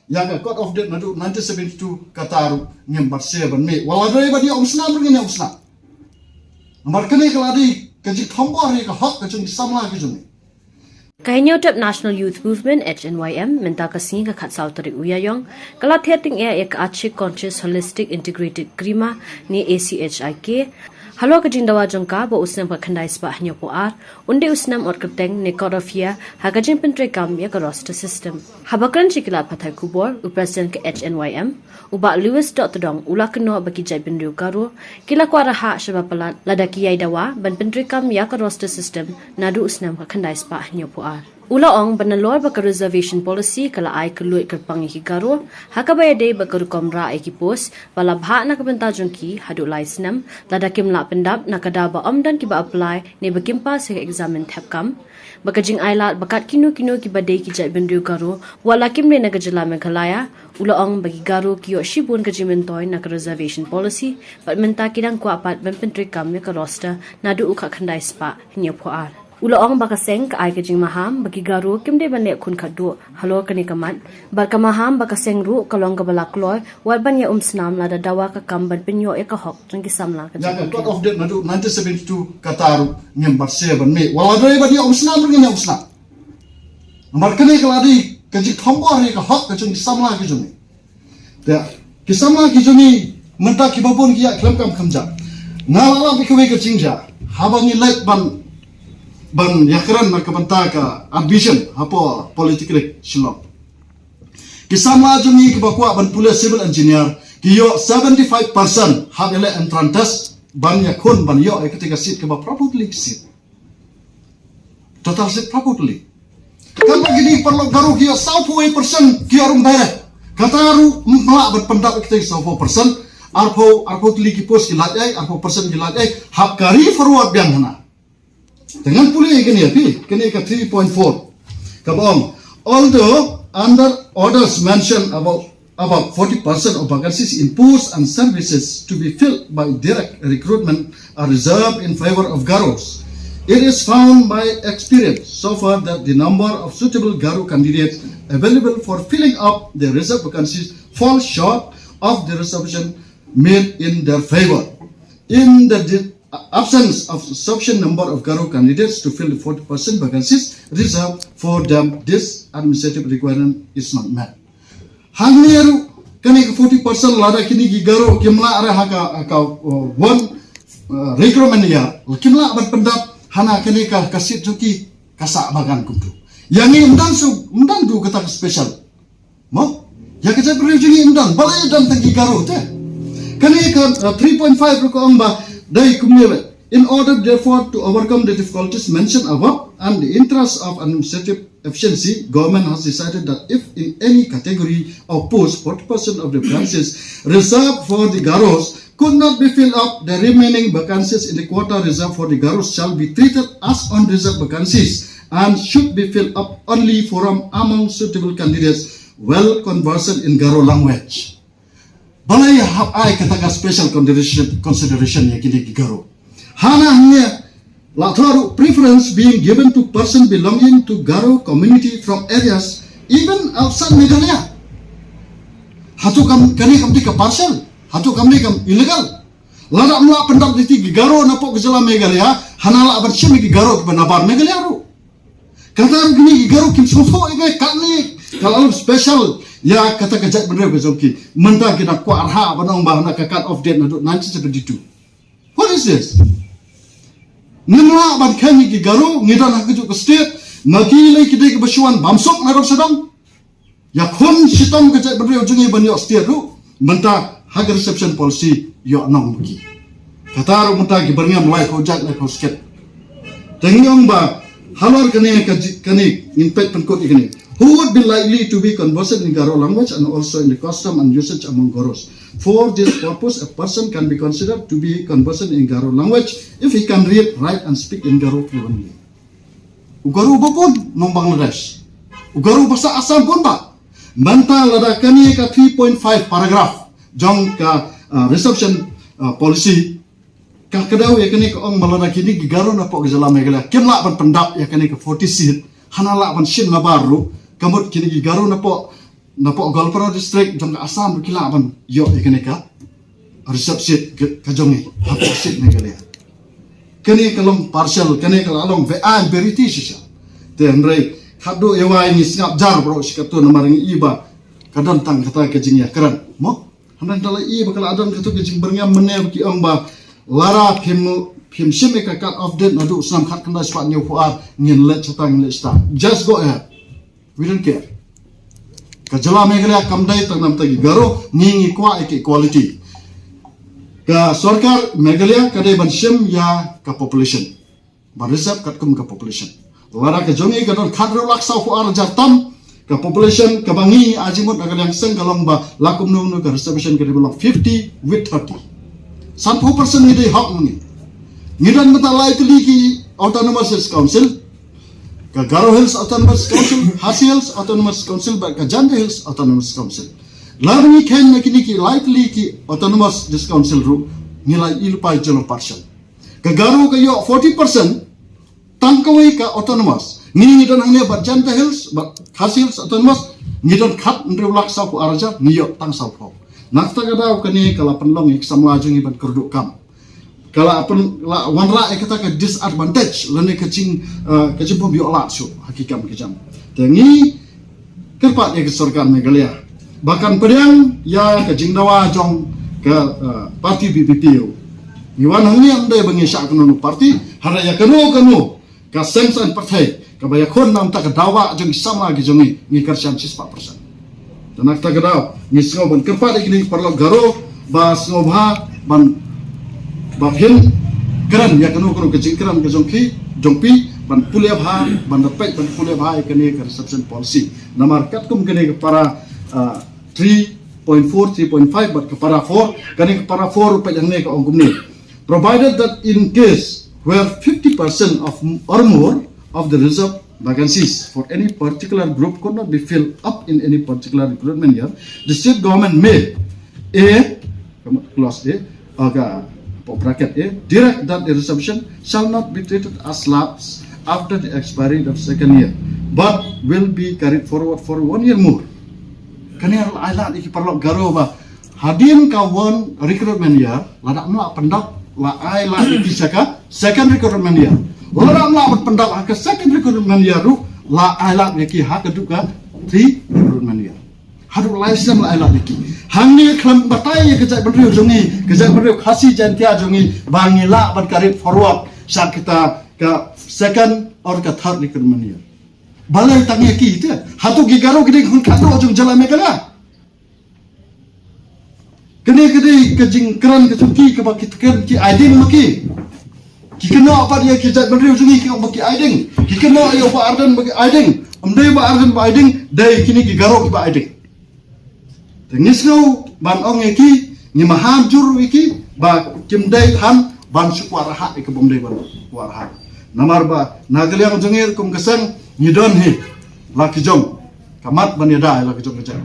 yang Court of Death nadu 1972 kataru ngem barse ban me wala dai badi omsna bergene omsna markane kaladi kaji thombo re ka hak ka chung samla ki juni Kahinyotep National Youth Movement HNYM minta kasing ka khatsau tarik uyayong kala theting ek achik conscious holistic integrated grima ni ACHIK halo ka jindawa jongka bo usnam ka khandai spa hanyo po ar unde usnam or kateng ne korofia hagajin pentre kam ya ka roster system habakran chikila pathai kubor president ka HNYM uba Lewis Dong ula keno bagi jai bendu karo kila kwara ha shaba palat ladaki yai dawa ban pentre kam ya ka roster system nadu usnam ka khandai spa hanyo po ar Ula ong banalor baka reservation policy kala ay kaluit kerpangi higaro hakabaya day baka rukomra ay kipos wala bha na kabenta jongki hadu laisnam ladakim la pendap na kadaba omdan kiba apply ne bakimpa sa examen thapkam baka jing ailat bakat kino kiba day ki jai bendu garo wala kimne na gajala meghalaya ula ong bagi garo kiyo shibun kajimentoy na reservation policy pat menta kidang kwa pat benpentri kam ya ka roster nadu ukha khandai spa hinyo Ula ong baka seng ka ay kajing maham bagi garu kimde bane kun khadu halo kani kamat barka maham baka seng ru kalong ka balak loy war banya snam la da dawa ka kamban pinyo e ka hok jang ki samla ka yang Court of Death nadu 1972 kataru ngem barse ban me wala dai badi omsna bergene omsna markane kaladi kaji thombo re ka hak ka chung samla ki juni ta ki samla ki juni menta ki babon ki ya klam kam khamja ngala bikwe ka chingja habangi like ban yakran na kabanta ka ambition hapo politically shilong kisama jumi ki bakwa ban police civil engineer kiyo 75% have ele entrant test ban yakun ban yo ketika seat ke ba properly seat total seat properly kan begini perlu garu kiyo 70% kiyo rum daerah kataru mala ban pendak ketika 70% arpo tli ki pos ki lajai arpo persen ki lajai hab kari forward biang hana dengan pulih kini ke 3.4 kabong although under orders mentioned about 40% of vacancies in posts and services to be filled by direct recruitment are reserved in favor of garos it is found by experience so far that the number of suitable garo candidates available for filling up the reserved vacancies fall short of the reservation made in their favor in the absence of sufficient number of Garo candidates to fill the 40% vacancies reserved for them, this administrative requirement is not met. Hangneru kani 40% lada kini ki Garo kimla ara haka one recruitment ya kimla abat pendap hana kani ka kasit juki kasa bagan kuntu. Yang ini undang du kata special. Mo ya kita perlu jadi undang balai dan tengki Garo teh. Kani ka 3.5 ko amba Dai kumneve. In order, therefore, to overcome the difficulties mentioned above and the interest of administrative efficiency, government has decided that if in any category of posts 40% of the vacancies reserved for the Garos could not be filled up, the remaining vacancies in the quota reserved for the Garos shall be treated as unreserved vacancies and should be filled up only from among suitable candidates well conversant in Garo language. Balai hab ai katakan special consideration ya kini Garo. Hana hanya latharu preference being given to person belonging to Garo community from areas even outside Meghalaya. Hatu kami ke parcel, hatu kami illegal. Lada mula pendak di Garo napok gejala Meghalaya, hanala abar syemi Garo ke benabar Meghalaya ru. Kata gini Garo kim sofo ikai kani kalau special ya kata kejat bener bezongki menta kita ku arha banong bahana ka cut off date nadu 1972 what is this nimla ban khani ki Garo ngidan ha ke state ngaki lai kide ke basuan bamsok narok sedang ya khon sitom kejat bener jungi banyo state ru menta ha reception policy yo nong buki kata ru menta ki berngam lai ko jak lai ko state tengyong ba halor kani impact penkot ikani who would be likely to be conversant in Garo language and also in the custom and usage among Garos. For this purpose, a person can be considered to be conversant in Garo language if he can read, write, and speak in Garo fluently. Ugaru pun nong Bangladesh. Ugaru bahasa Assam pun ba. Banta lada kani ka 3.5 paragraph jong ka reception policy ka kedaw ya kani ka ong malada kini Garo na po gejala Meghalaya. Kimla ban pendap ya kani ka 40 seat hanala ban shin na baru kamut kini Garo na po napok Golpro district jong Assam kilaban yo ikene ka resep sit ka jongi hapok sit Meghalaya kene kalong partial kene kalong ve an beriti sisa te andre khado ewa ni singap jar bro sikato namaring iba kadon tang kata kejing ya keran mo handan dala iba kala adon katu kejing berngam menew ki ong ba lara phim sim ka cut off date nadu sam khat kanda swat new fuar ngin let chatang let sta just go ahead we don't care ka jala Meghalaya kamdai tang nam tagi garo ngingi kwa equality ka sarkar Meghalaya kadai ban sim ya ka population ban resep kat kum ka population lara ka jongi ka don khadro laksa fuar jartam ka population ka bangi ajimut agar yang seng kalong ba lakum nu ka reservation ka belong 50 with 30 100% ni dei hak ni ngidan mata lai ki autonomous council ka Garo Hills Autonomous Council, Khasi Hills Autonomous Council, ka Janda Hills Autonomous Council. Larni khen na kini ki likely ki autonomous this council ru nilai ilpai jelo partial. Ka Garo ka yo 40% tangkawai ka autonomous. Ni dan hangnya ba Janda Hills, ba Khasi Hills Autonomous, ni dan khat ndre laksa ku araja ni yo tang sau pho. Nakta ka daw kani kala penlong ik samla jungi ban kerduk kam. Kala apun la wanra ekata ka disadvantage lene kacing kacing pom bio lat su hakikam kejam tengi kerpat ya ke sarkar Meghalaya bahkan pedang ya kacing dawa jong ke parti BBPU iwan hangni andai bangi syak kanu parti hara ya kanu ka sensan partai ka baya kon nam ta ka dawa jong sama gi jongi ni kersian 4% tanak ta gadaw ni sngo ban kerpat ikini parlo Garo ba sngo bha ban bahin keran ya kanu kecing keran ke jongpi ban pulia bha ban dapat ban pulia bha kene ke reception policy namar kat kum kene ke para 3.4 3.5 bat ke para 4 kene ke para 4 pa yang ne ke ongkum ni provided that in case where 50% of or more of the reserve vacancies for any particular group could not be filled up in any particular recruitment year the state government may clause bracket A, direct that the reservation shall not be treated as lapse after the expiry of second year, but will be carried forward for 1 year more. Kani ala iki perlu Garo ba hadin kawan recruitment year, ladak mla pendak la ai la iki saka second recruitment year. Ladak mla pendak ke second recruitment year ru la ai la iki ha keduka 3 recruitment year. Hadu laisam la ai la iki. Hangni klam batai kejak beriu jongi kejak beriu Khasi jantia jongi bangila ban carried forward saat kita ke second or ke third recruitment year balai tangi ki itu hatu gi Garo gede hun kado jong jala Meghalaya kene kejing keran kecuki ke baki tekan ki aiding maki ki kena apa dia kejak beriu jongi ki baki aiding ki kena ayo ba ardan baki aiding amdai ba ardan ba aiding dai kini gi Garo ki ba aiding Tengisno ban ong eki ni maham jur iki ba kimdai han ban sukwaraha ke bomdai ban waraha namar ba nagaliang jongir kum keseng ni don hi laki jong kamat ban yada laki jong kejak